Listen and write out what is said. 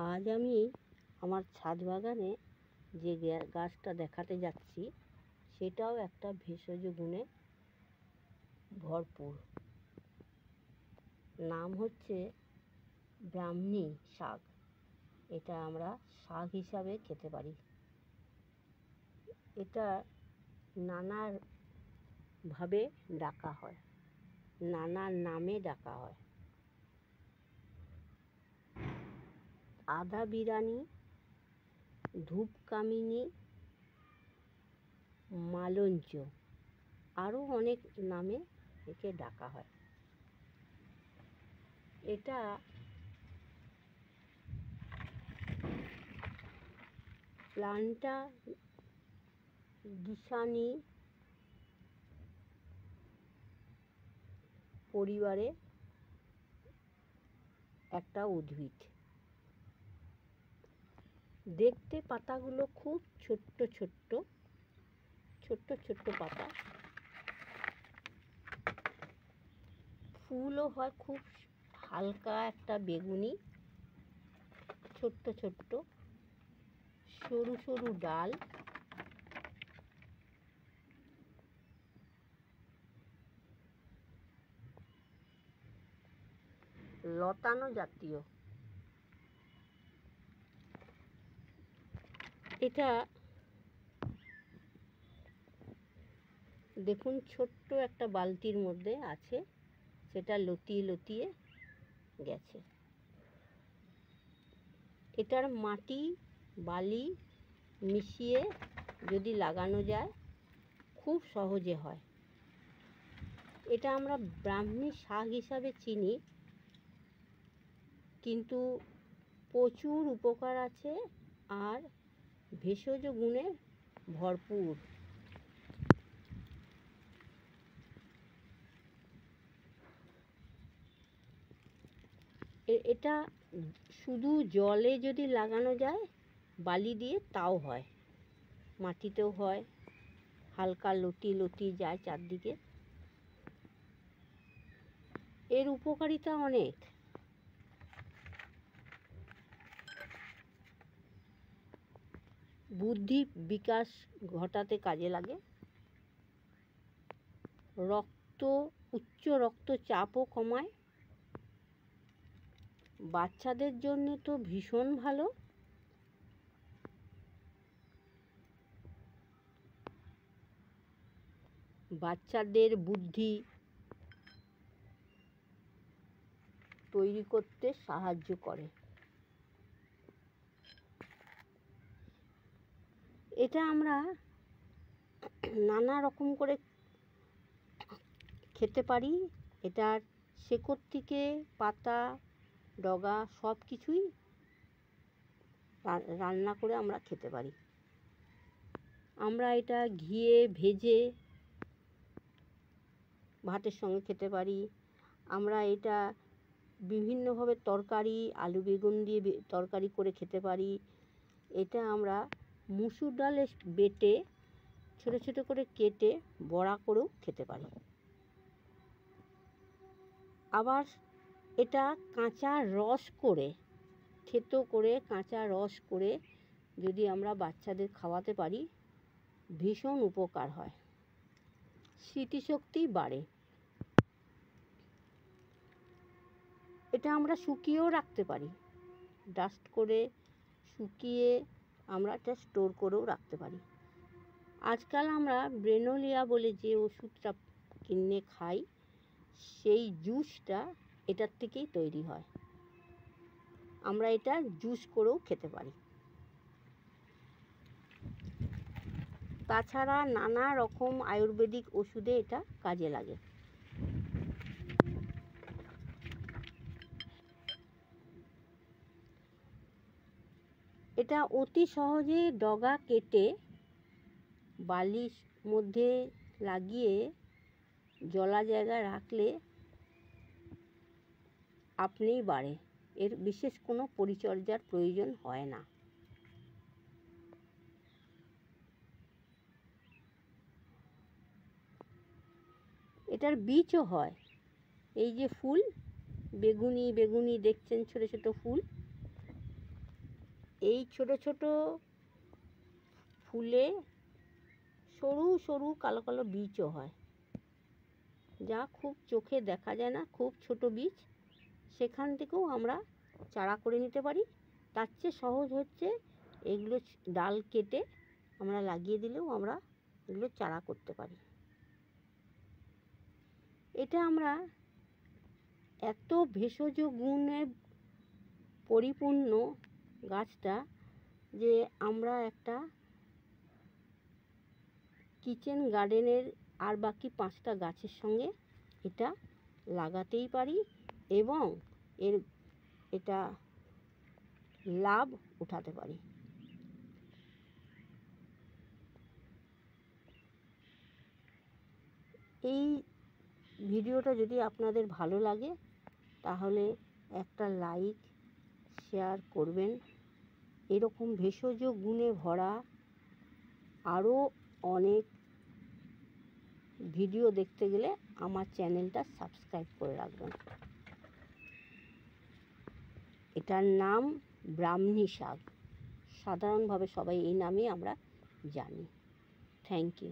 আজ আমি আমার ছাদ বাগানে যে গাছটা দেখাতে যাচ্ছি সেটাও একটা ভেষজ গুণে ভরপুর। নাম হচ্ছে ব্রাহ্মী শাক। এটা আমরা শাক হিসাবে খেতে পারি। এটা নানাভাবে ডাকা হয়, নানা নামে ডাকা হয়। আদা বিরানি, ধূপকামিনী, মালঞ্চ, আরও অনেক নামে একে ডাকা হয়। এটা প্লান্টা ডিসানি পরিবারে একটা উদ্ভিদ। দেখতে পাতাগুলো খুব ছোট্ট ছোট্ট পাতা। ফুলও হয় খুব হালকা একটা বেগুনি, ছোট্ট ছোট্ট সরু সরু ডাল। লতানো জাতীয়। এটা দেখুন ছোট্ট একটা বালতির মধ্যে আছে, সেটা লতিয়ে লতিয়ে গেছে। এটার মাটি বালি মিশিয়ে যদি লাগানো যায় খুব সহজে হয়। এটা আমরা ব্রাহ্মী শাক হিসাবে চিনি, কিন্তু প্রচুর উপকার আছে আর ভেষজ গুণে ভরপুর। এটা শুধু জলে যদি লাগানো যায় বালি দিয়ে তাও হয়, মাটিতেও হয়, হালকা লতি লতি যায় চারদিকে। এর উপকারিতা অনেক। বুদ্ধি বিকাশ ঘটাতে কাজে লাগে। উচ্চ রক্তচাপও কমায়। বাচ্চাদের জন্য তো ভীষণ ভালো। বাচ্চাদের বুদ্ধি তৈরি করতে সাহায্য করে। এটা আমরা নানা রকম করে খেতে পারি। এটার শেকড় থেকে পাতা ডগা সব কিছুই রান্না করে আমরা খেতে পারি। আমরা এটা ঘিয়ে ভেজে ভাতের সঙ্গে খেতে পারি। আমরা এটা বিভিন্নভাবে তরকারি, আলু বেগুন দিয়ে তরকারি করে খেতে পারি। এটা আমরা মুসুর ডালে বেটে ছোটো ছোটো করে কেটে বড়া করেও খেতে পারি। আবার এটা কাঁচা রস করে, থেতো করে কাঁচা রস করে যদি আমরা বাচ্চাদের খাওয়াতে পারি ভীষণ উপকার হয়, স্মৃতিশক্তি বাড়ে। এটা আমরা শুকিয়েও রাখতে পারি, ডাস্ট করে শুকিয়ে আমরা এটা স্টোর করেও রাখতে পারি। আজকাল আমরা ব্রেনোলিয়া বলে যে ওষুধটা কিনে খাই, সেই জুসটা এটার থেকেই তৈরি হয়। আমরা এটা জুস করেও খেতে পারি। তাছাড়া নানা রকম আয়ুর্বেদিক ওষুধে এটা কাজে লাগে। এটা অতি সহজে ডগা কেটে বালির মধ্যে লাগিয়ে জলা জায়গায় রাখলে আপনিই বাড়ে। এর বিশেষ কোনো পরিচর্যার প্রয়োজন হয় না। এটার বীজও হয়। এই যে ফুল বেগুনি বেগুনি দেখছেন, ছোটো ছোটো ফুল, এই ছোট ছোট ফুলে সরু সরু কালো কালো বীজও হয়, যা খুব চোখে দেখা যায় না, খুব ছোট বীজ। সেখান থেকেও আমরা চারা করে নিতে পারি। তার চেয়ে সহজ হচ্ছে এগুলো ডাল কেটে আমরা লাগিয়ে দিলেও আমরা এগুলো চারা করতে পারি। এটা আমরা এত ভেষজ গুণে পরিপূর্ণ গাছটা যে আমরা একটা কিচেন গার্ডেনের আর বাকি 5টা গাছের সঙ্গে এটা লাগাতেই পারি এবং এটা লাভ উঠাতে পারি। এই ভিডিওটা যদি আপনাদের ভালো লাগে তাহলে একটা লাইক শেয়ার করবেন। এরকম ভেষজ গুণে ভরা আরও অনেক ভিডিও দেখতে গেলে আমার চ্যানেলটা সাবস্ক্রাইব করে রাখবেন। এটার নাম ব্রাহ্মী শাক, সাধারণভাবে সবাই এই নামেই আমরা জানি। Thank you.